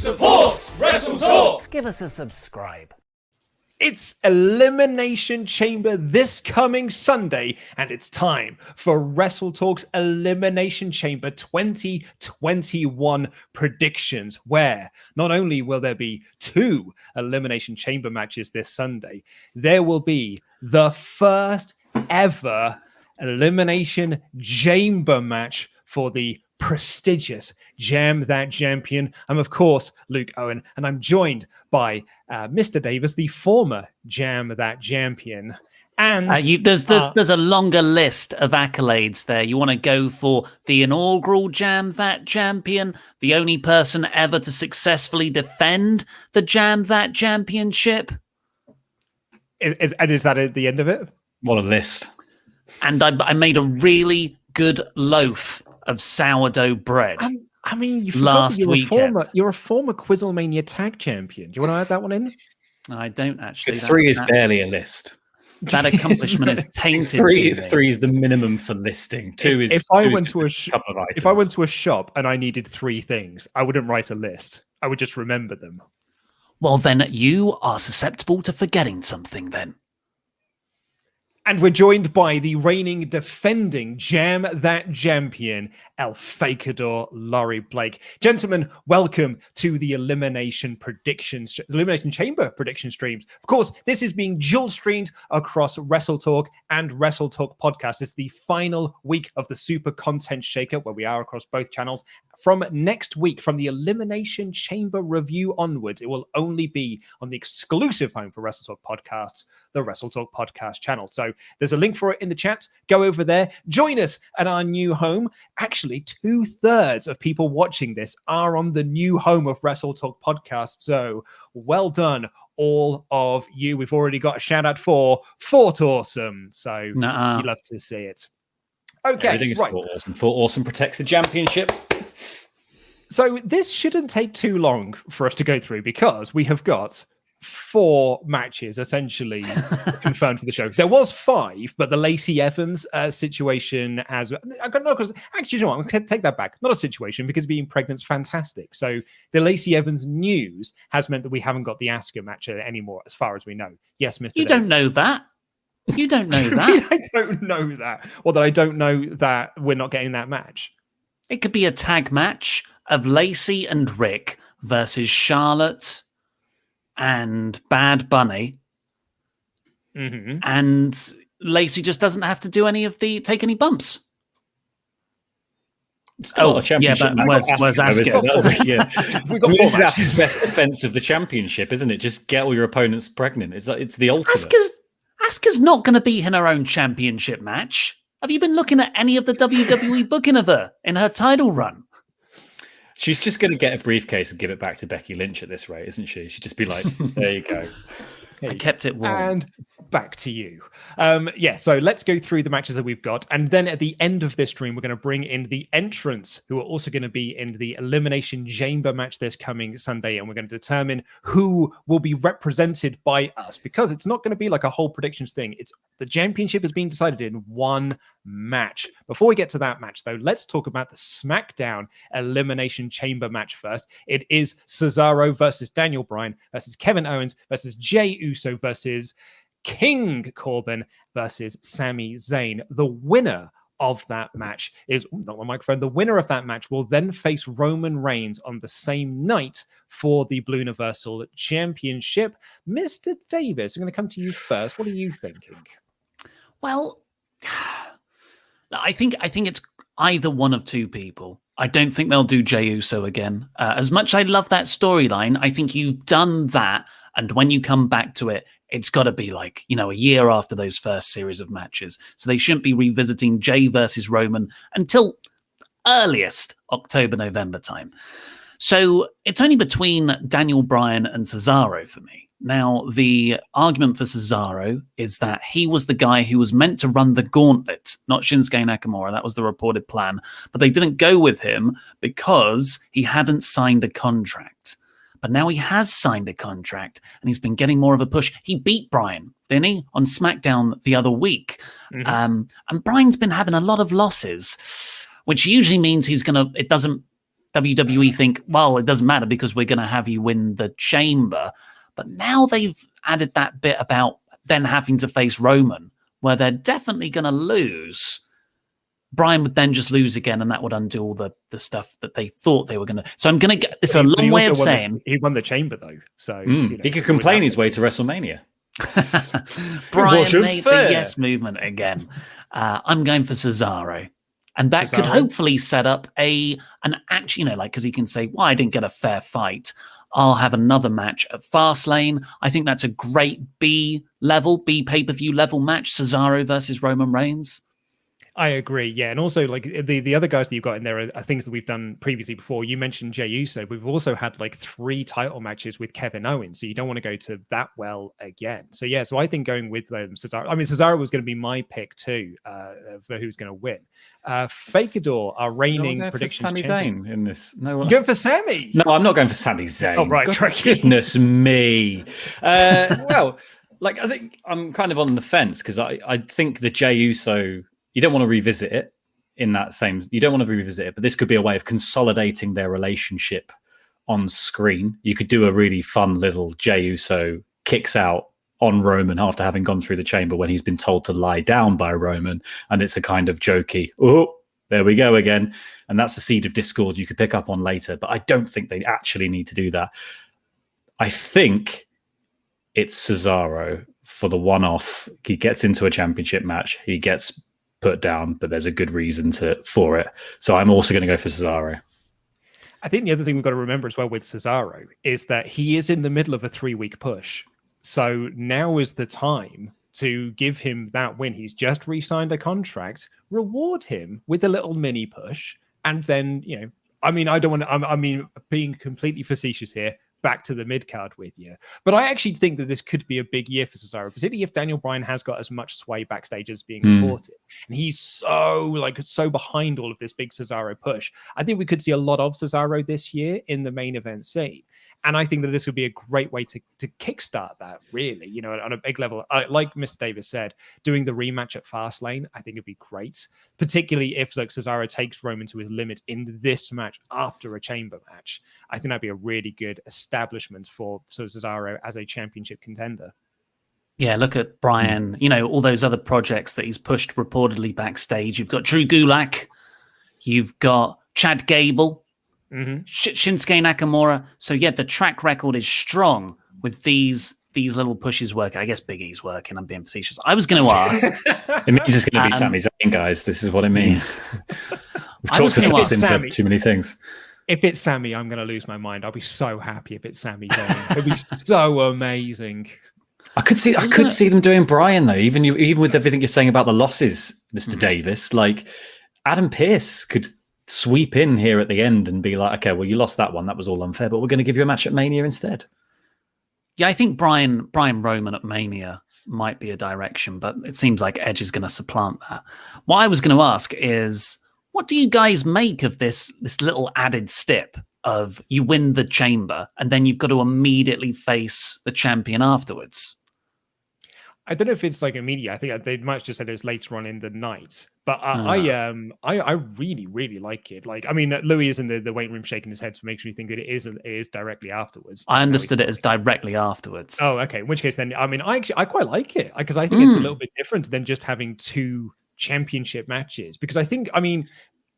Support WrestleTalk! Give us a subscribe. It's Elimination Chamber this coming Sunday, and it's time for WrestleTalk's Elimination Chamber 2021 predictions, where not only will there be 2 Elimination Chamber matches this Sunday, there will be the first ever Elimination Jamber match for the prestigious Jam That Champion. I'm, of course, Luke Owen, and I'm joined by Mr. Davis, the former Jam That Champion. And there's a longer list of accolades there. You want to go for the inaugural Jam That Champion, the only person ever to successfully defend the Jam That Championship. Is that at the end of it? What a list. And I made a really good loaf of sourdough bread. I mean, you last weekend. You're a former Quizzlemania tag champion. Do you want to add that one in? I don't actually. Because 3 is barely a list. That accomplishment is tainted. 3 is the minimum for listing. 2 is. If I went to a shop and I needed 3 things, I wouldn't write a list. I would just remember them. Well, then you are susceptible to forgetting something. Then. And we're joined by the reigning defending Jam That Champion, El Fakador Laurie Blake. Gentlemen, welcome to the Elimination Chamber prediction streams. Of course, this is being dual streamed across WrestleTalk and WrestleTalk Podcast. It's the final week of the Super Content Shaker, where we are across both channels. From next week, from the Elimination Chamber review onwards, it will only be on the exclusive home for WrestleTalk Podcasts, the WrestleTalk Podcast channel. So there's a link for it in the chat. Go over there. Join us at our new home. Actually, 2/3 of people watching this are on the new home of WrestleTalk Podcast. So well done, all of you. We've already got a shout out for Fort Awesome. So you'd love to see it. Okay, everything is right. Fort Awesome. Fort Awesome protects the championship. So this shouldn't take too long for us to go through, because we have got 4 matches essentially confirmed for the show. There was 5, but the Lacey Evans situation has... Actually, you know what? I'm going to take that back. Not a situation, because being pregnant is fantastic. So the Lacey Evans news has meant that we haven't got the Asuka match anymore, as far as we know. Yes, Mr. You don't know that. You don't know that. I don't know that. Or that I don't know that we're not getting that match. It could be a tag match of Lacey and Rick versus Charlotte and Bad Bunny. Mm-hmm. And Lacey just doesn't have to take any bumps. Still a championship. Yeah, but where's Asuka? This is Asuka's best defense of the championship, isn't it? Just get all your opponents pregnant. It's the ultimate. Asuka's not going to be in her own championship match. Have you been looking at any of the WWE booking of her in her title run? She's just going to get a briefcase and give it back to Becky Lynch at this rate, isn't she? She'd just be like, there you go. I kept it warm. And back to you. So let's go through the matches that we've got. And then at the end of this stream, we're going to bring in the entrants who are also going to be in the Elimination Chamber match this coming Sunday. And we're going to determine who will be represented by us, because it's not going to be like a whole predictions thing. The championship is being decided in one match. Before we get to that match, though, let's talk about the SmackDown Elimination Chamber match first. It is Cesaro versus Daniel Bryan versus Kevin Owens versus Jey Uso versus King Corbin versus Sami Zayn. The winner of that match is not the microphone. The winner of that match will then face Roman Reigns on the same night for the Blue Universal Championship. Mr. Davis, I'm going to come to you first. What are you thinking? Well, I think it's either one of 2 people. I don't think they'll do Jey Uso again. As much as I love that storyline, I think you've done that, and when you come back to it, it's got to be like, a year after those first series of matches. So they shouldn't be revisiting Jey versus Roman until earliest October, November time. So it's only between Daniel Bryan and Cesaro for me. Now, the argument for Cesaro is that he was the guy who was meant to run the gauntlet, not Shinsuke Nakamura. That was the reported plan. But they didn't go with him because he hadn't signed a contract. But now he has signed a contract and he's been getting more of a push. He beat Bryan, didn't he, on SmackDown the other week. Mm-hmm. And Bryan's been having a lot of losses, which usually means WWE think, well, it doesn't matter because we're going to have you win the Chamber. But now they've added that bit about then having to face Roman, where they're definitely going to lose. Bryan would then just lose again, and that would undo all the stuff that they thought they were going to. So I'm going to get this a long way of saying he won the Chamber though, so he could complain his way to WrestleMania. Bryan made the yes movement again. I'm going for Cesaro. And that could hopefully set up an action, because he can say, well, I didn't get a fair fight. I'll have another match at Fastlane. I think that's a great B pay-per-view level match, Cesaro versus Roman Reigns. I agree, yeah. And also, like, the other guys that you've got in there are things that we've done previously before. You mentioned Jey Uso. We've also had, 3 title matches with Kevin Owens, so you don't want to go to that well again. So, yeah, so I think going with Cesaro... I mean, Cesaro was going to be my pick, too, for who's going to win. Fakador, our reigning predictions Sami champion. Zayn in this. No, You're going for Sami? No, I'm not going for Sami Zayn. Oh, right. Goodness me. Well, I think I'm kind of on the fence because I think the Jey Uso... You don't want to revisit it you don't want to revisit it, but this could be a way of consolidating their relationship on screen. You could do a really fun little Jey Uso kicks out on Roman after having gone through the Chamber when he's been told to lie down by Roman. And it's a kind of jokey, oh, there we go again. And that's a seed of discord you could pick up on later. But I don't think they actually need to do that. I think it's Cesaro for the one-off. He gets into a championship match. He gets put down, but there's a good reason for it. So I'm also going to go for Cesaro. I think the other thing we've got to remember as well with Cesaro is that he is in the middle of a 3-week push. So now is the time to give him that win. He's just re-signed a contract, reward him with a little mini push. And then, I don't want to, being completely facetious here, back to the mid-card with you. But I actually think that this could be a big year for Cesaro, particularly if Daniel Bryan has got as much sway backstage as being reported. And he's so behind all of this big Cesaro push. I think we could see a lot of Cesaro this year in the main event scene. And I think that this would be a great way to kickstart that, really, on a big level. Like Mr. Davis said, doing the rematch at Fastlane, I think it'd be great, particularly if Cesaro takes Roman to his limit in this match after a Chamber match. I think that'd be a really good establishment for Cesaro as a championship contender. Yeah, look at Bryan, all those other projects that he's pushed reportedly backstage. You've got Drew Gulak, you've got Chad Gable, Shinsuke Nakamura. So yeah, the track record is strong with these little pushes working. I guess Big E's working. I'm being facetious. I was going to ask. It means it's going to be Sami Zayn, guys. This is what it means. We've talked ourselves into too many things. If it's Sami, I'm going to lose my mind. I'll be so happy if it's Sami Zayn. It'd be so amazing. I could see them doing Bryan though. Even with everything you're saying about the losses, Mr. Davis, like Adam Pearce could sweep in here at the end and be like, okay, well, you lost that one. That was all unfair, but we're going to give you a match at Mania instead. Yeah, I think Bryan Roman at Mania might be a direction, but it seems like Edge is going to supplant that. What I was going to ask is, what do you guys make of this little added step of you win the Chamber and then you've got to immediately face the champion afterwards? I don't know if it's immediate. I think they might have just said it was later on in the night. But I really, really like it. Louis is in the weight room shaking his head, so makes me think that it is directly afterwards. I understood it as directly afterwards. Oh, okay. In which case, then I quite like it because I think it's a little bit different than just having 2 championship matches. Because I think,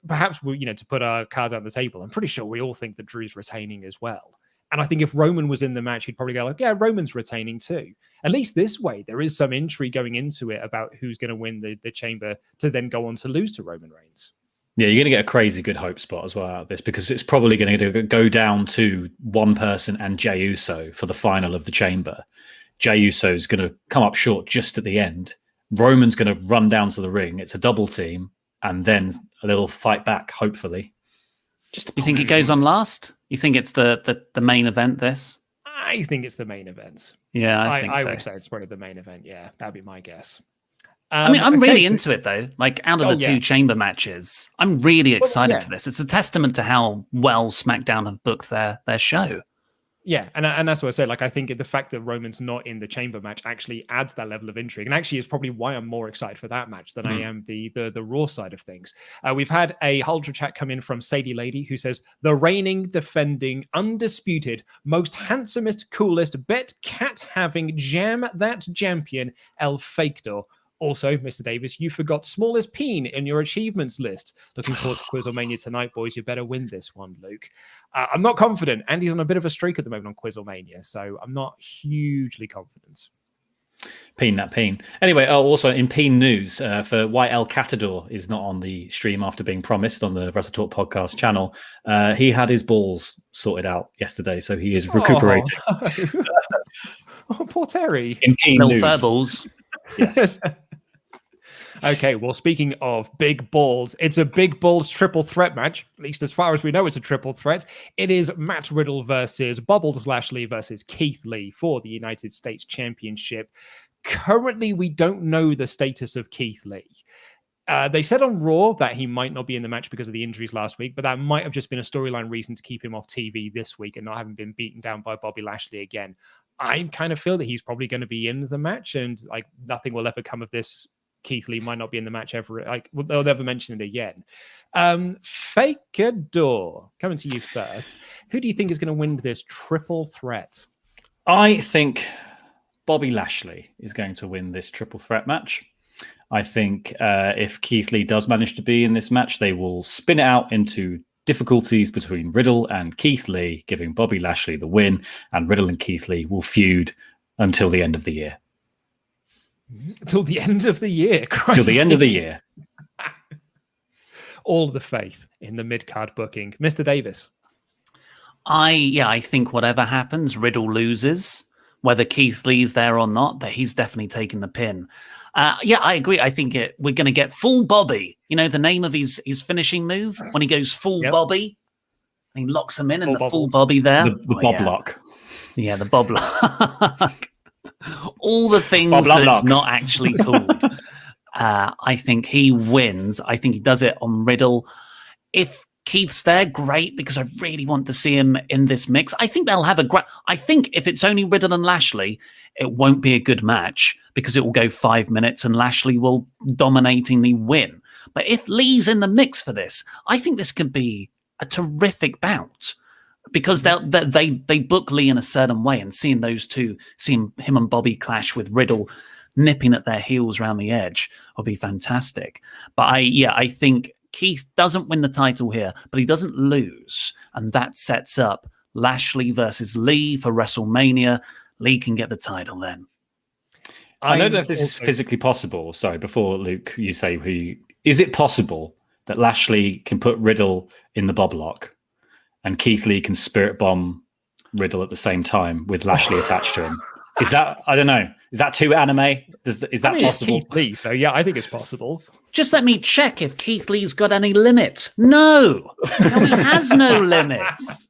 perhaps we, to put our cards on the table, I'm pretty sure we all think that Drew's retaining as well. And I think if Roman was in the match, he'd probably go yeah, Roman's retaining too. At least this way, there is some intrigue going into it about who's going to win the Chamber to then go on to lose to Roman Reigns. Yeah, you're going to get a crazy good hope spot as well out of this because it's probably going to go down to one person and Jey Uso for the final of the Chamber. Jey Uso is going to come up short just at the end. Roman's going to run down to the ring. It's a double team and then a little fight back, hopefully. You think it goes on last? You think it's the main event, this? I think it's the main event. Yeah, I think so. I would say it's probably the main event. Yeah, that'd be my guess. I'm really into it, though. Out of the 2 Chamber matches, I'm really excited for this. It's a testament to how well SmackDown have booked their show. Yeah, and that's what I say. Like, I think the fact that Roman's not in the chamber match actually adds that level of intrigue, and actually is probably why I'm more excited for that match than I am the Raw side of things. We've had a Huldra chat come in from Sadie Lady, who says the reigning, defending, undisputed, most handsomest, coolest, bet cat having jam that champion El Fakedor. Also, Mr. Davis, you forgot smallest peen in your achievements list. Looking forward to Quizzlemania tonight, boys. You better win this one, Luke. I'm not confident. Andy's on a bit of a streak at the moment on Quizzlemania, so I'm not hugely confident. Peen that peen. Anyway, also in peen news, for why El Catador is not on the stream after being promised on the WrestleTalk podcast channel, he had his balls sorted out yesterday, so he is recuperating. Oh, poor Terry. In peen Little news. furballs. Yes. Okay, well, speaking of big balls, it's a big balls triple threat match. At least as far as we know, it's a triple threat. It is Matt Riddle versus Bubbles Lashley versus Keith Lee for the United States Championship. Currently, we don't know the status of Keith Lee. They said on Raw that he might not be in the match because of the injuries last week, but that might have just been a storyline reason to keep him off TV this week and not having been beaten down by Bobby Lashley again. I kind of feel that he's probably going to be in the match, and like nothing will ever come of this. Keith Lee might not be in the match ever. Like they'll never mention it again. Fakador, coming to you first. Who do you think is going to win this triple threat? I think Bobby Lashley is going to win this triple threat match. I think if Keith Lee does manage to be in this match, they will spin it out into difficulties between Riddle and Keith Lee, giving Bobby Lashley the win, and Riddle and Keith Lee will feud until the end of the year. Till the end of the year. Till the end of the year. All the faith in the mid-card booking. Mr. Davis. I think whatever happens, Riddle loses. Whether Keith Lee's there or not, that he's definitely taking the pin. I agree. I think we're going to get full Bobby. You know the name of his finishing move? When he goes full Bobby, and he locks him in and the full Bobby there. The Bob lock. Yeah, the Bob lock. All the things that it's not actually called. I think he wins. I think he does it on Riddle. If Keith's there, great, because I really want to see him in this mix. I think they'll have a great... I think if it's only Riddle and Lashley, it won't be a good match because it will go 5 minutes and Lashley will dominatingly win. But if Lee's in the mix for this, I think this could be a terrific bout. Because they book Lee in a certain way, and seeing those two, seeing him and Bobby clash with Riddle nipping at their heels around the edge will be fantastic. But I think Keith doesn't win the title here, but he doesn't lose. And that sets up Lashley versus Lee for WrestleMania. Lee can get the title then. I don't know if this is physically possible. Sorry, before Luke, you say is it possible that Lashley can put Riddle in the Bob lock and Keith Lee can spirit bomb Riddle at the same time with Lashley attached to him? Is that, I don't know, is that too anime? Is that possible? It's Keith Lee, so yeah, I think it's possible. Just let me check if Keith Lee's got any limits. No, he has no limits.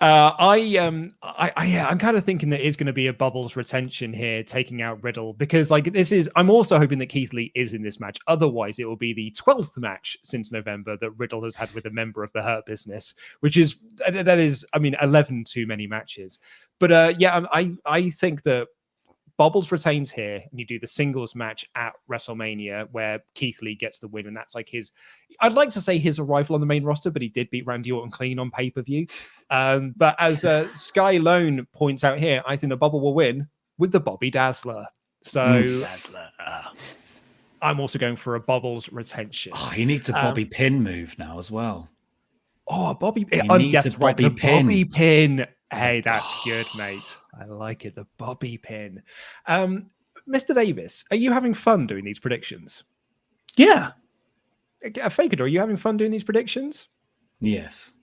I'm kind of thinking that it's going to be a Bubbles retention here, taking out Riddle, because I'm also hoping that Keith Lee is in this match. Otherwise, it will be the 12th match since November that Riddle has had with a member of the Hurt Business, which is 11 too many matches. But I think that Bubbles retains here, and you do the singles match at WrestleMania where Keith Lee gets the win, and that's like I'd like to say his arrival on the main roster, but he did beat Randy Orton clean on pay-per-view. But as Sky Lone points out here, I think the Bubble will win with the Bobby Dazzler. So Dazzler. I'm also going for a Bubbles retention. Oh, he needs a Bobby Pin move now as well. Oh, Bobby Pin. Bobby Pin. Hey, that's good, mate. I like it. The Bobby Pin. Mr. Davis, are you having fun doing these predictions? Yeah. Fakador, are you having fun doing these predictions? Yes.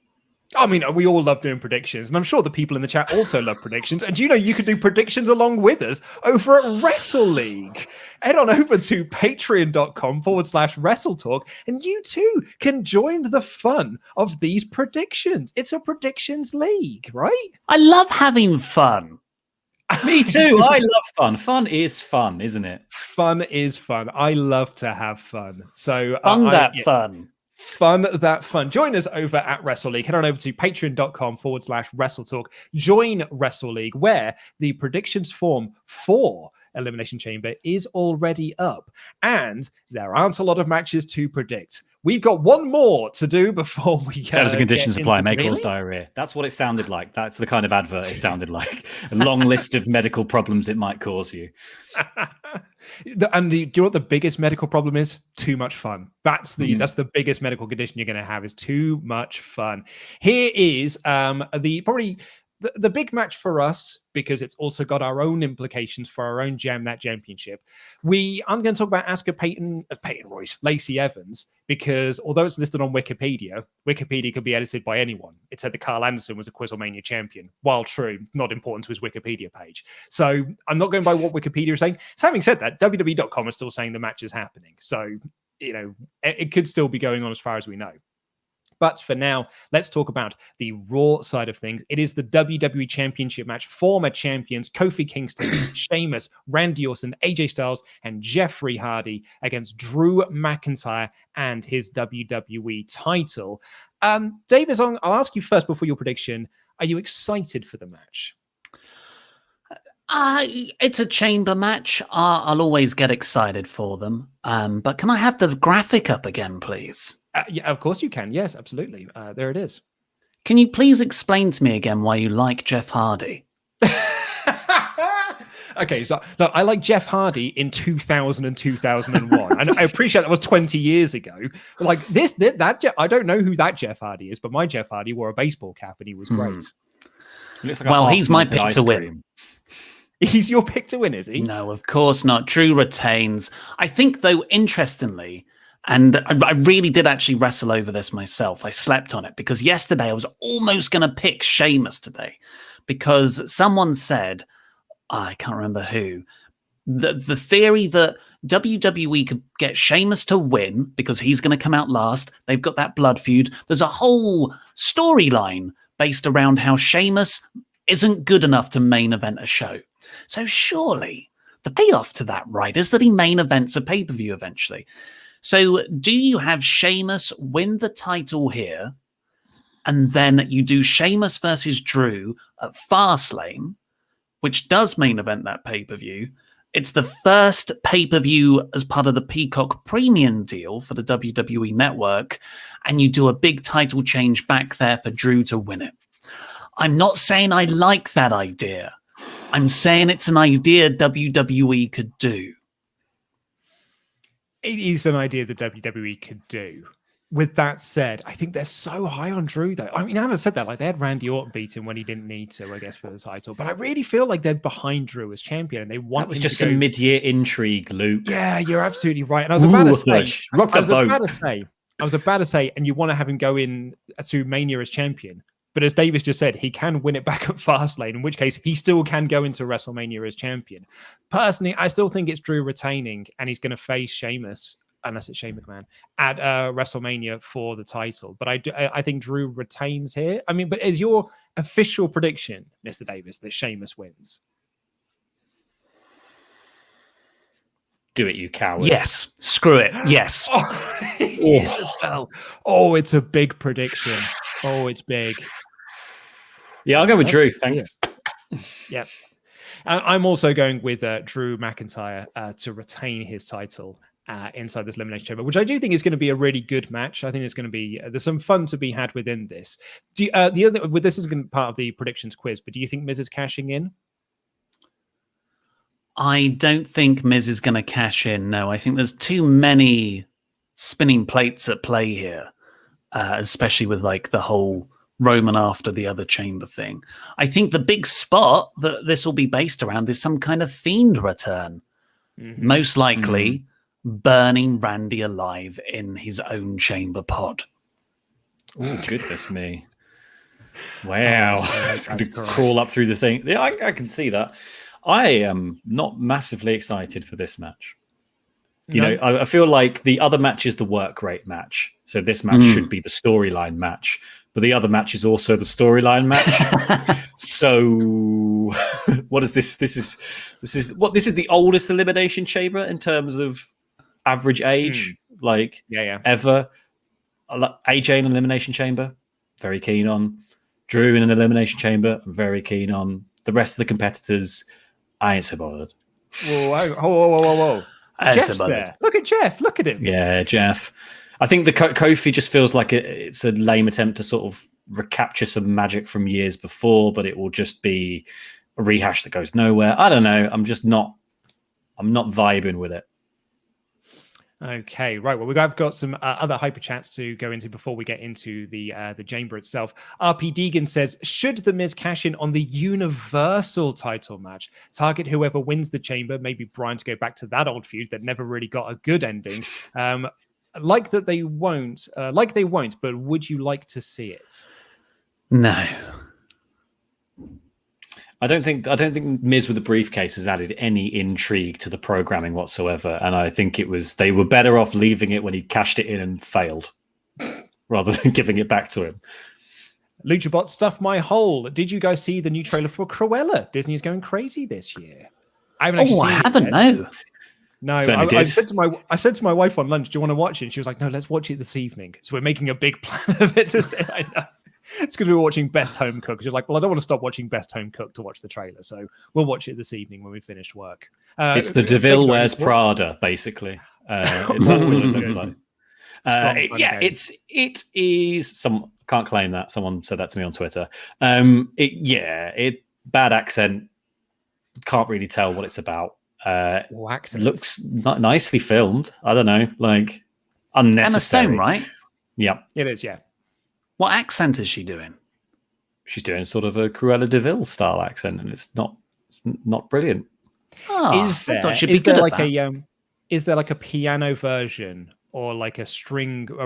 I mean, we all love doing predictions, and I'm sure the people in the chat also love predictions. And you can do predictions along with us over at Wrestle League. Head on over to patreon.com/WrestleTalk, and you too can join the fun of these predictions. It's a predictions league, right? I love having fun. Me too. I love fun. Fun is fun, isn't it? Fun is fun. I love to have fun. So Fun. Fun that fun. Join us over at Wrestle League. Head on over to patreon.com/WrestleTalk. Join Wrestle League, where the predictions form for Elimination Chamber is already up. And there aren't a lot of matches to predict. We've got one more to do before we Terms and conditions apply. May Really? cause diarrhea. That's what it sounded like. That's the kind of advert it sounded like. A long list of medical problems it might cause you. And do you know what the biggest medical problem is? Too much fun. That's the biggest medical condition you're going to have, is too much fun. Here is the big match for us, because it's also got our own implications for our own Jam That Championship. We aren't going to talk about Asuka Peyton Royce, Lacey Evans, because although it's listed on Wikipedia could be edited by anyone. It said that Carl Anderson was a Quizlemania champion. While true, not important to his Wikipedia page. So I'm not going by what Wikipedia is saying. So having said that, WWE.com is still saying the match is happening. So, it could still be going on as far as we know. But for now, let's talk about the Raw side of things. It is the WWE Championship match. Former champions Kofi Kingston, Sheamus, Randy Orton, AJ Styles, and Jeffrey Hardy against Drew McIntyre and his WWE title. Davis, I'll ask you first before your prediction. Are you excited for the match? It's a chamber match. I'll always get excited for them. But can I have the graphic up again, please? Yeah, of course you can. Yes, absolutely. There it is. Can you please explain to me again why you like Jeff Hardy? Okay, so I like Jeff Hardy in 2000 and 2001. And I appreciate that was 20 years ago. Like I don't know who that Jeff Hardy is, but my Jeff Hardy wore a baseball cap and he was great. Well, he's my pick to win. He's your pick to win, is he? No, of course not. Drew retains. I think, though, interestingly, and I really did actually wrestle over this myself. I slept on it because yesterday I was almost going to pick Sheamus today, because someone said, I can't remember who, the theory that WWE could get Sheamus to win because he's going to come out last. They've got that blood feud. There's a whole storyline based around how Sheamus isn't good enough to main event a show. So surely the payoff to that, right, is that he main events a pay-per-view eventually. So do you have Sheamus win the title here, and then you do Sheamus versus Drew at Fastlane, which does main event that pay-per-view? It's the first pay-per-view as part of the Peacock Premium deal for the WWE Network, and you do a big title change back there for Drew to win it. I'm not saying I like that idea. I'm saying it's an idea WWE could do. It is an idea that WWE could do. With that said, I think they're so high on Drew, though. I mean, I haven't said that. Like, they had Randy Orton beat him when he didn't need to, I guess, for the title. But I really feel like they're behind Drew as champion, and they want. That was just some mid-year intrigue, Luke. Yeah, you're absolutely right. And I was about to say, and you want to have him go in to Mania as champion. But as Davis just said, he can win it back at Fastlane, in which case he still can go into WrestleMania as champion. Personally, I still think it's Drew retaining, and he's going to face Sheamus, unless it's Shane McMahon, at WrestleMania for the title. But I think Drew retains here. I mean, but is your official prediction, Mr. Davis, that Sheamus wins? Do it, you coward. Yes. Screw it. Yes. Oh, it's a big prediction. Oh, it's big. Yeah, I'll go with Drew. Thanks. Yeah. I'm also going with Drew McIntyre to retain his title inside this Elimination Chamber, which I do think is going to be a really good match. I think it's going to be there's some fun to be had within this. This is going to be part of the predictions quiz, but do you think Miz is cashing in? I don't think Miz is going to cash in. No, I think there's too many spinning plates at play here, especially with like the whole Roman after the other chamber thing. I think the big spot that this will be based around is some kind of Fiend return. Mm-hmm. Most likely burning Randy alive in his own chamber pod. Oh, goodness me. Wow. It's going to crawl up through the thing. Yeah, I can see that. I am not massively excited for this match. You know, I feel like the other match is the work rate match. So this match should be the storyline match. But the other match is also the storyline match. So what is this? This is the oldest Elimination Chamber in terms of average age, ever. AJ in an Elimination Chamber, very keen on. Drew in an Elimination Chamber, I'm very keen on. The rest of the competitors, I ain't so bothered. Whoa. Jeff's there. Look at Jeff. Look at him. Yeah, Jeff. I think the Kofi just feels like it's a lame attempt to sort of recapture some magic from years before, but it will just be a rehash that goes nowhere. I don't know. I'm not vibing with it. Okay, right. Well, we've got some other hyper chats to go into before we get into the chamber itself. RP Deegan says, should The Miz cash in on the Universal title match? Target whoever wins the chamber, maybe Bryan to go back to that old feud that never really got a good ending. Like they won't, but would you like to see it? No. I don't think Miz with the briefcase has added any intrigue to the programming whatsoever, and I think they were better off leaving it when he cashed it in and failed, rather than giving it back to him. LuchaBot stuff my hole. Did you guys see the new trailer for Cruella? Disney is going crazy this year. I haven't actually seen it yet. No, I said to my wife on lunch, "Do you want to watch it?" And she was like, "No, let's watch it this evening." So we're making a big plan of it to say, I know. It's because we were watching Best Home Cook. You're like, well, I don't want to stop watching Best Home Cook to watch the trailer, so we'll watch it this evening when we finish work. It's the DeVille Wears Prada, basically. That's what it looks like. It is. Some can't claim that. Someone said that to me on Twitter. Bad accent. Can't really tell what it's about. Looks nicely filmed. I don't know, like unnecessary. Emma Stone, right? Yeah, it is. Yeah. What accent is she doing? She's doing sort of a Cruella DeVille style accent, and it's not brilliant. Oh, is there like a piano version or like a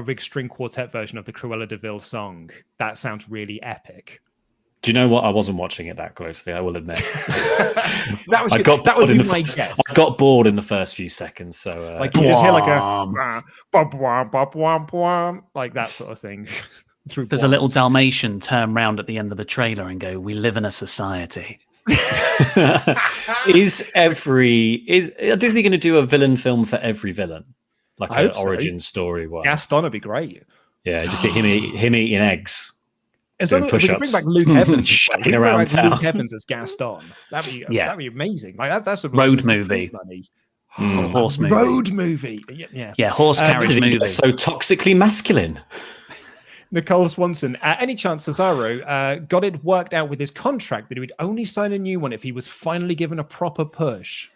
big string quartet version of the Cruella DeVille song? That sounds really epic. Do you know what? I wasn't watching it that closely, I will admit. that would be my guess. I got bored in the first few seconds, so like you just hear like a like that sort of thing. There's a little Dalmatian turn round at the end of the trailer and go, "We live in a society." Is Disney going to do a villain film for every villain, like an origin story one? Gaston would be great. Yeah, just him eating eggs. As long as we can bring back Luke Evans, shaking around town. Luke Evans as Gaston. That'd be amazing. Like that's a road movie. Horse movie. Road movie. Yeah. Horse carriage movie. So toxically masculine. Nicole Swanson, any chance Cesaro got it worked out with his contract that he would only sign a new one if he was finally given a proper push?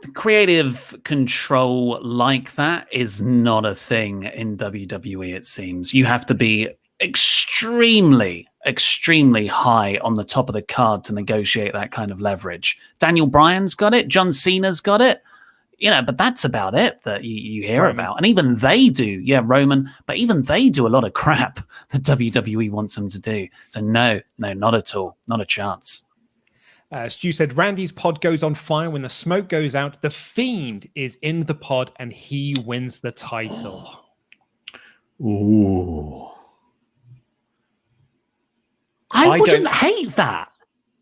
The creative control like that is not a thing in WWE, it seems. You have to be extremely high on the top of the card to negotiate that kind of leverage. Daniel Bryan's got it. John Cena's got it. But that's about it that you hear Roman. about. And even they do. Yeah, Roman. But even they do a lot of crap that WWE wants them to do. So no, not at all. Not a chance. Stu said, Randy's pod goes on fire when the smoke goes out. The Fiend is in the pod and he wins the title. Ooh. I wouldn't hate that.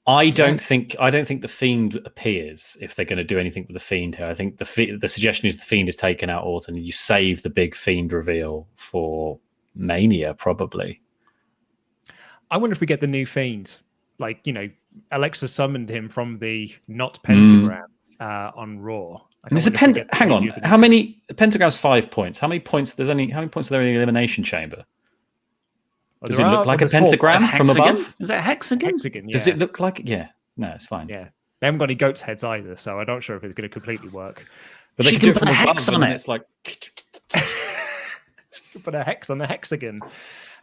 I don't think the Fiend appears if they're going to do anything with the Fiend here. I think the suggestion is the Fiend is taken out Orton and you save the big Fiend reveal for Mania, probably. I wonder if we get the new Fiend. Like, Alexa summoned him from the not pentagram on Raw. There's hang on. How many pentagram's 5 points? How many points are there in the Elimination Chamber? Does it look like a pentagram from above? Is that a hexagon? Hexagon, yeah. Does it look like? Yeah. No, it's fine. Yeah. They haven't got any goat's heads either, so I'm not sure if it's going to completely work. But they she can do it put from a above, hex on it. It's like put a hex on the hexagon.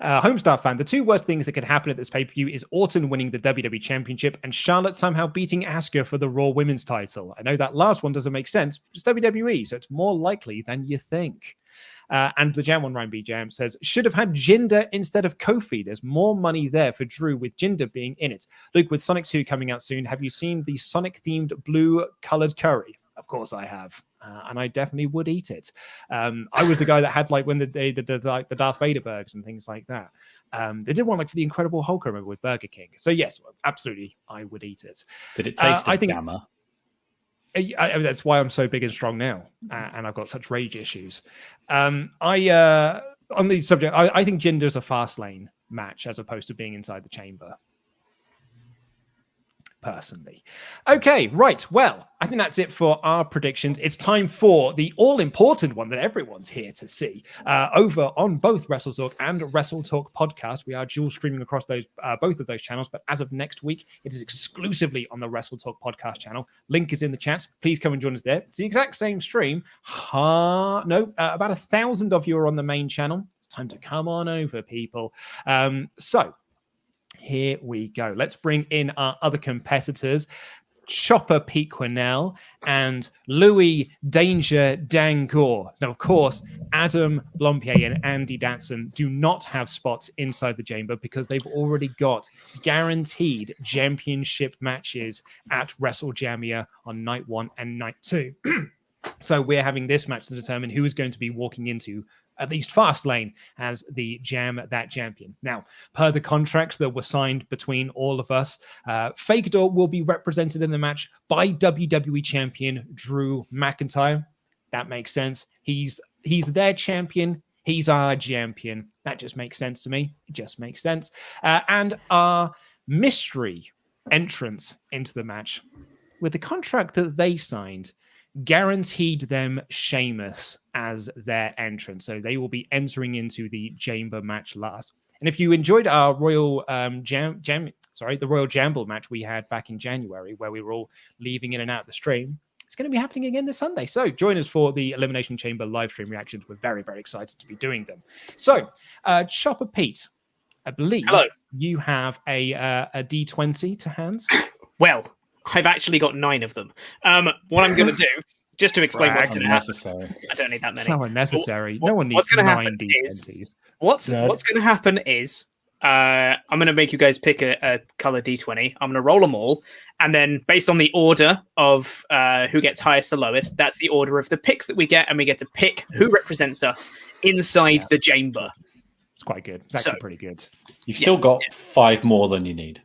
Homestar fan, the two worst things that could happen at this pay-per-view is Orton winning the WWE Championship and Charlotte somehow beating Asuka for the Raw Women's title. I know that last one doesn't make sense. It's WWE, so it's more likely than you think. And the Jam on Ryan B. Jam says, should have had Jinder instead of Kofi. There's more money there for Drew with Jinder being in it. Luke, with Sonic 2 coming out soon, have you seen the Sonic-themed blue-colored curry? Of course I have. And I definitely would eat it. I was the guy that had when the Darth Vader burgers and things like that. They did one for the Incredible Hulk, I remember, with Burger King. So yes, absolutely, I would eat it. Did it taste of gamma? That's why I'm so big and strong now, and I've got such rage issues. I on the subject, I think Jinder's a fast lane match as opposed to being inside the chamber. Personally. Okay, right. Well, I think that's it for our predictions. It's time for the all-important one that everyone's here to see. Over on both WrestleTalk and WrestleTalk Podcast, we are dual streaming across those both of those channels. But as of next week, it is exclusively on the WrestleTalk Podcast channel. Link is in the chat. Please come and join us there. It's the exact same stream. About 1,000 of you are on the main channel. It's time to come on over, people. So here we go. Let's bring in our other competitors, Chopper Pete Quinnell and Louis Danger Dangor. Now, of course, Adam Blompier and Andy Datson do not have spots inside the chamber because they've already got guaranteed championship matches at WrestleJamia on night 1 and night 2. So we're having this match to determine who is going to be walking into at least Fastlane as the That Champion. Now, per the contracts that were signed between all of us, Fakador will be represented in the match by WWE Champion Drew McIntyre. That makes sense. He's their champion. He's our champion. That just makes sense to me. It just makes sense. And our mystery entrance into the match, with the contract that they signed, guaranteed them Sheamus as their entrance. So they will be entering into the chamber match last. And if you enjoyed our Royal the Royal Jamble match we had back in January, where we were all leaving in and out the stream, it's going to be happening again this Sunday. So join us for the Elimination Chamber live stream reactions. We're very, very excited to be doing them. So, Chopper Pete, I believe you have a D20 to hand. Well, I've actually got 9 of them. What I'm going to do, just to explain what's going to happen. I don't need that many. So unnecessary. No one needs 9 D20s. What's going to happen is I'm going to make you guys pick a color D20. I'm going to roll them all. And then based on the order of who gets highest to lowest, that's the order of the picks that we get. And we get to pick who represents us inside the chamber. It's quite good. It's actually pretty good. You've still got 5 more than you need.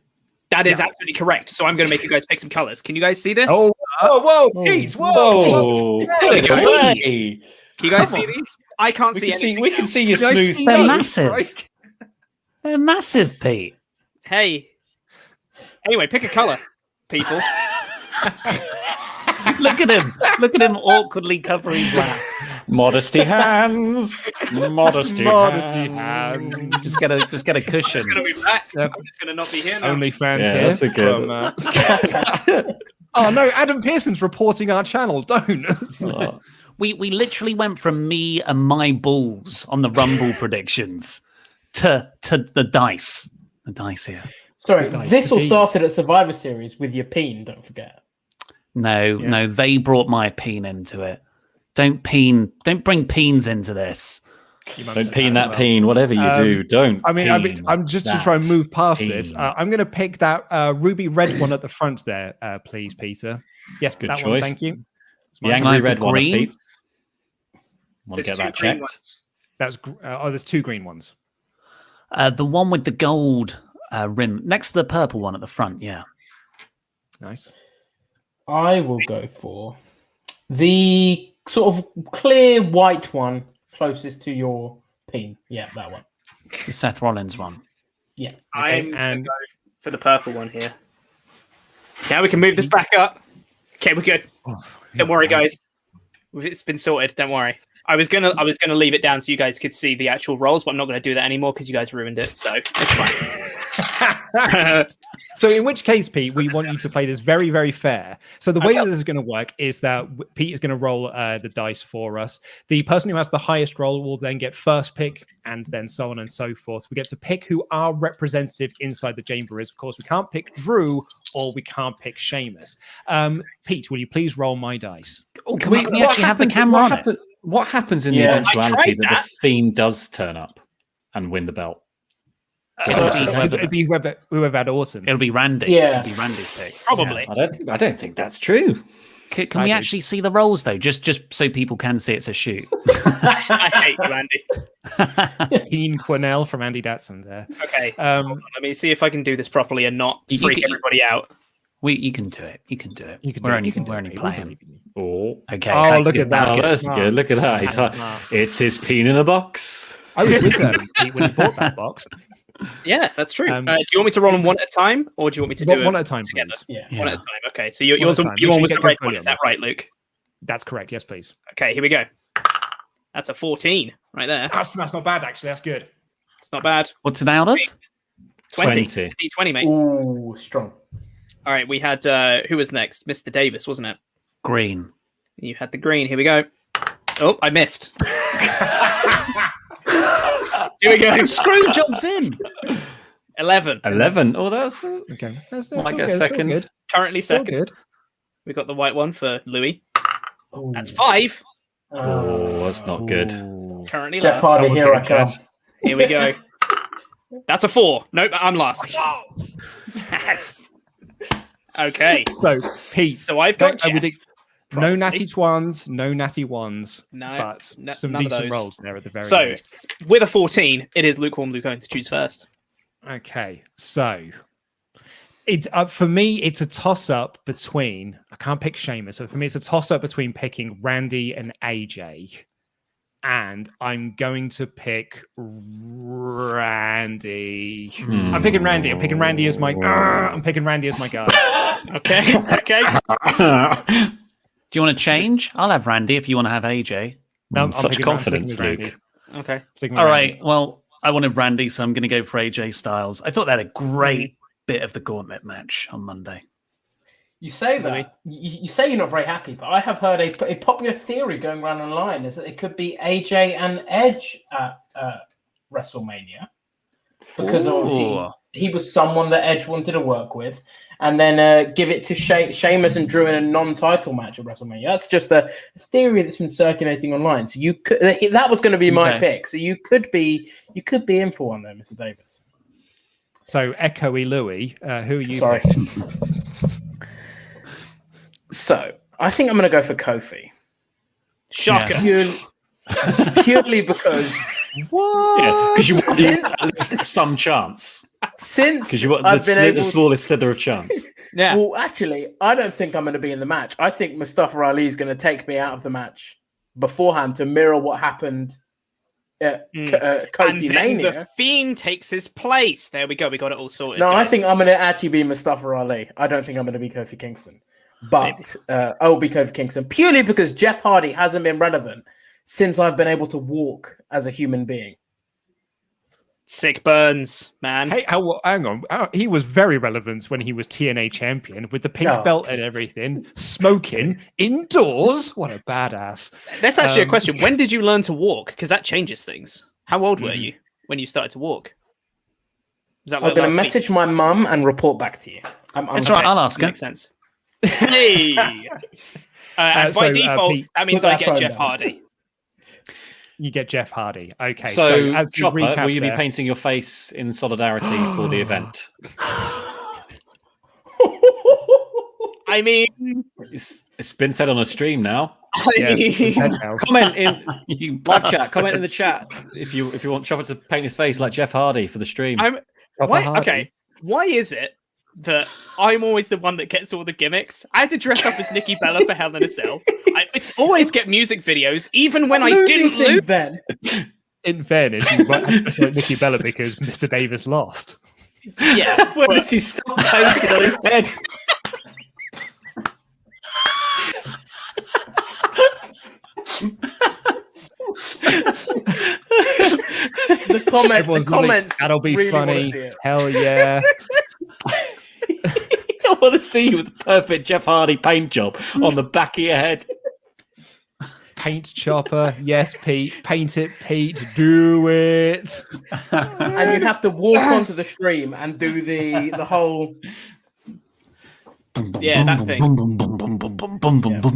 That is absolutely correct. So I'm going to make you guys pick some colors. Can you guys see this? Whoa, jeez, whoa. There we go. Can you guys see these? I can't see anything. We can see your smooth. They're massive. They're massive, Pete. Hey. Anyway, pick a color, people. Look at him. Look at him awkwardly covering his lap. Modesty hands. Modesty hands. Just get a cushion. I'm just going to be back. I'm just going to not be here now. Only fans here. That's a good. Oh no, Adam Pearson's reporting our channel. Don't. We literally went from me and my balls on the Rumble predictions to the dice. The dice here. Sorry, this all started at Survivor Series with your peen, don't forget. No, they brought my peen into it. Don't bring peens into this. Don't peen that peen, whatever you do. Don't. I'm just to try and move past this. I'm going to pick that ruby red one at the front there, please, Peter. Yes, good that choice. one. Thank you. The angry red one, Pete. Want to There's get that 2 green checked? ones. That's there's 2 green ones. The one with the gold rim next to the purple one at the front. Yeah. Nice. I will go for the sort of clear white one closest to your peen. Yeah, that one. The Seth Rollins one. Yeah. I'm going to go for the purple one here. Now we can move this back up. Okay, we're good. Don't worry, guys. It's been sorted. Don't worry. I was gonna leave it down so you guys could see the actual rolls, but I'm not going to do that anymore because you guys ruined it. So it's fine. So in which case, Pete, we want you to play this very, very fair. So the way that this is going to work is that Pete is going to roll the dice for us. The person who has the highest roll will then get first pick, and then so on and so forth. We get to pick who our representative inside the chamber is. Of course, we can't pick Drew or we can't pick Sheamus. Pete, will you please roll my dice? Oh, can we actually have the camera on it? What happens in the eventuality that the Fiend does turn up and win the belt? It'd be whoever had Orton. It'll be Randy. Yeah. It'll be Randy's pick. Probably. Yeah. I don't think that's true. Can we actually see the rolls though? Just so people can see it's a shoot. I hate you, Andy. Keen Quinnell from Andy Datson there. Okay. Let me see if I can do this properly and not freak everybody out. You can do it. You can do it. We're only playing. Oh, okay. Oh, look at that. That's good. Look at that. It's his peen in a box. I was with Pete when he bought that box. Yeah, that's true. Do you want me to roll them one at a time, or do you want me to do one it at a time, together? please. Yeah. One at a time. Okay, so One yours, at a time. your one was Make the sure you red get one. good Is that on right, Luke? That's correct. Yes, please. Okay, here we go. That's a 14 right there. That's not bad, actually. That's good. It's not bad. What's it out of? 20. 20. It's a D20, mate. Ooh, strong. All right, we had who was next? Mr. Davis, wasn't it? Green. You had the green. Here we go. Oh, I missed. Here we go. Screw jobs in. 11. 11. Oh, that's Okay. That's like still a good, still second. good. Currently Still second. good. We got the white one for Louis. Ooh. That's 5. Oh, that's not good. Ooh. Currently Jeff left. Hardy, That was here I good, come. Jeff. Here we go. That's a 4. Nope, I'm last. Yes. Okay. So, Pete. So I've got Jeff. No natty twans, no natty ones, No, but some none of decent those. rolls there at the very So, least. with a 14, it is lukewarm Luke Owen to choose first. Okay, so it's for me. It's a toss up between. I can't pick Sheamus, so for me, it's a toss up between picking Randy and AJ, and I'm going to pick Randy. I'm picking Randy. I'm picking Randy as my. I'm picking Randy as my guy. Okay. Okay. Do you want to change? I'll have Randy if you want to have AJ. No, I'm Such picking confidence, Randy. Luke. Okay. Sticking with All Randy. right. Well, I wanted Randy, so I'm going to go for AJ Styles. I thought they had a great bit of the gauntlet match on Monday. You say Louis? that. You say you're not very happy, but I have heard a popular theory going around online is that it could be AJ and Edge at WrestleMania. Because obviously Ooh. he was someone that Edge wanted to work with, and then give it to Sheamus and Drew in a non-title match at WrestleMania. That's just a theory that's been circulating online. So you could that was going to be my Okay. pick. So you could be in for one there, Mr. Davis. So echoey Louis, who are you? Sorry. picking? So I think I'm going to go for Kofi. Shocker. Purely because What? Yeah, because you want Since- at least some chance. since Because you want I've been the able smallest slither of chance. Yeah. Well, actually, I don't think I'm going to be in the match. I think Mustafa Ali is going to take me out of the match beforehand to mirror what happened at And Kofi then Mania. the Fiend takes his place. There we go. We got it all sorted. No, I guys. think I'm going to actually be Mustafa Ali. I don't think I'm going to be Kofi Kingston. But I will be Kofi Kingston purely because Jeff Hardy hasn't been relevant since I've been able to walk as a human being. Sick burns, man. Hey, hang on. He was very relevant when he was TNA champion with the pink Oh, belt and everything, smoking indoors. What a badass. That's actually a Um, question. When did you learn to walk? Because that changes things. How old were you when you started to walk? Was that I'm going last to week? message my mum and report back to you. I'm That's right. I'll ask her. Makes sense. Hey. And by so, default, Pete, that means put I that get phone Jeff down. Hardy. You get Jeff Hardy. Okay. So, as to Chopper, recap will you be there- painting your face in solidarity for the event? I mean, It's been said on a stream now. Yeah, it's head now. Comment in You live chat. Comment in the bastards. chat if you want Chopper to paint his face like Jeff Hardy for the stream. I'm Proper why, Hardy. okay. Why is it that I'm always the one that gets all the gimmicks? I had to dress up as Nikki Bella for Hell in a Cell. I always get music videos, even when I didn't lose. Then In fairness, you might have to select Nikki Bella because Mr. Davis lost. Yeah, Where does he stop painting on his head? the Everyone's loving, comments. that'll be really wanna funny. see it. Hell yeah. I want to see you with the perfect Jeff Hardy paint job on the back of your head. Paint Chopper. Yes, Pete. Paint it, Pete. Do it. And you have to walk onto the stream and do the whole. Yeah, that thing.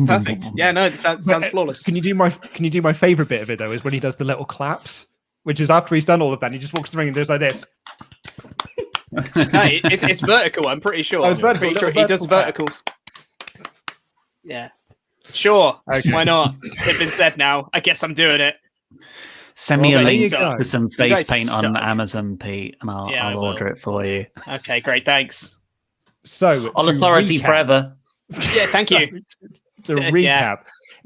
Perfect. Yeah, no, it sounds flawless. Can you do my favorite bit of it though? Is when he does the little claps, which is after he's done all of that, he just walks to the ring and does like this. No, it's vertical. I'm pretty sure. Oh, it's vertical, Pretty sure little he does vertical verticals. Yeah, sure. Okay. Why not? It's been said now. I guess I'm doing it. Send me Well, a there link you go. for some You face guys paint on suck. Amazon, Pete, and I'll Yeah, I will. order it for you. Okay, great. Thanks. So On to authority recap- forever. Yeah, thank you. To recap,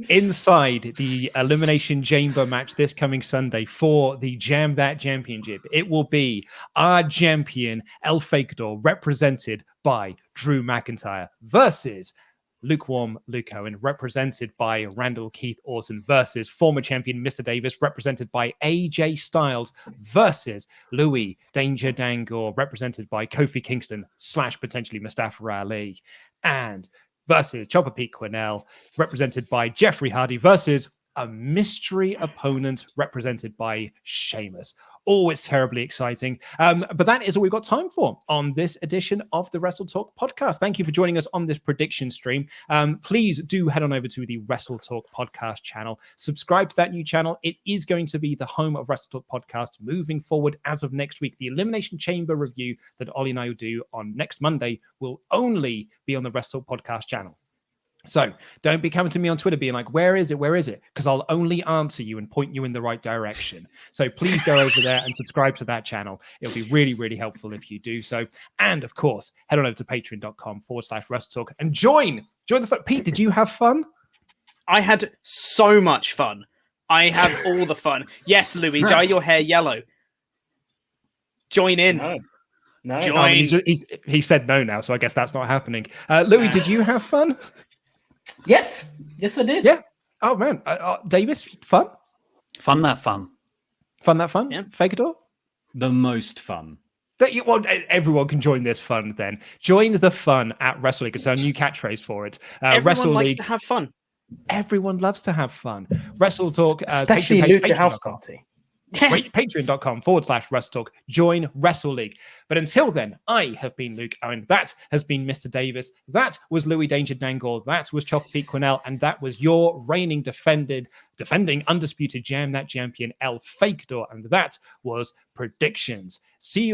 inside the Elimination Jamber match this coming Sunday for the Jam That Championship, it will be our champion, El Fakador, represented by Drew McIntyre, versus Lukewarm Luke Owen, represented by Randall Keith Orton, versus former champion Mr. Davis, represented by AJ Styles, versus Louis Danger Dangle, represented by Kofi Kingston / potentially Mustafa Ali, and versus Chopper Pete Quinnell, represented by Jeffrey Hardy, versus a mystery opponent represented by Sheamus. Oh, it's terribly exciting. But that is all we've got time for on this edition of the WrestleTalk podcast. Thank you for joining us on this prediction stream. Please do head on over to the WrestleTalk podcast channel. Subscribe to that new channel. It is going to be the home of WrestleTalk podcast moving forward as of next week. The Elimination Chamber review that Oli and I will do on next Monday will only be on the WrestleTalk podcast channel. So don't be coming to me on Twitter being like, where is it? Where is it? Because I'll only answer you and point you in the right direction. So please go over there and subscribe to that channel. It'll be really, really helpful if you do so. And of course, head on over to patreon.com/WrestleTalk and join the fun. Pete, did you have fun? I had so much fun. I have all the fun. Yes, Louis, dye your hair yellow. Join in. No. Join. I mean, he said no now, so I guess that's not happening. Louis, did you have fun? Yes, I did. Yeah. Oh man, Davis, fun? Fun that fun. Fun that fun? Yeah. Fakador? The most fun. Everyone can join this fun then. Join the fun at Wrestle League. It's our new catchpatchphrase for it. Everyone Wrestle likes League. to have fun. Everyone loves to have fun. Wrestle Talk. Especially Lucha House Party. Patreon.com/WrestleTalk. Join Wrestle League. But until then, I have been Luke Owen. That has been Mr. Davis. That was Louis Danger Dangle. That was Chopper Pete Quinnell. And that was your reigning defending undisputed Jam That champion, El Fakador. And that was predictions. See you.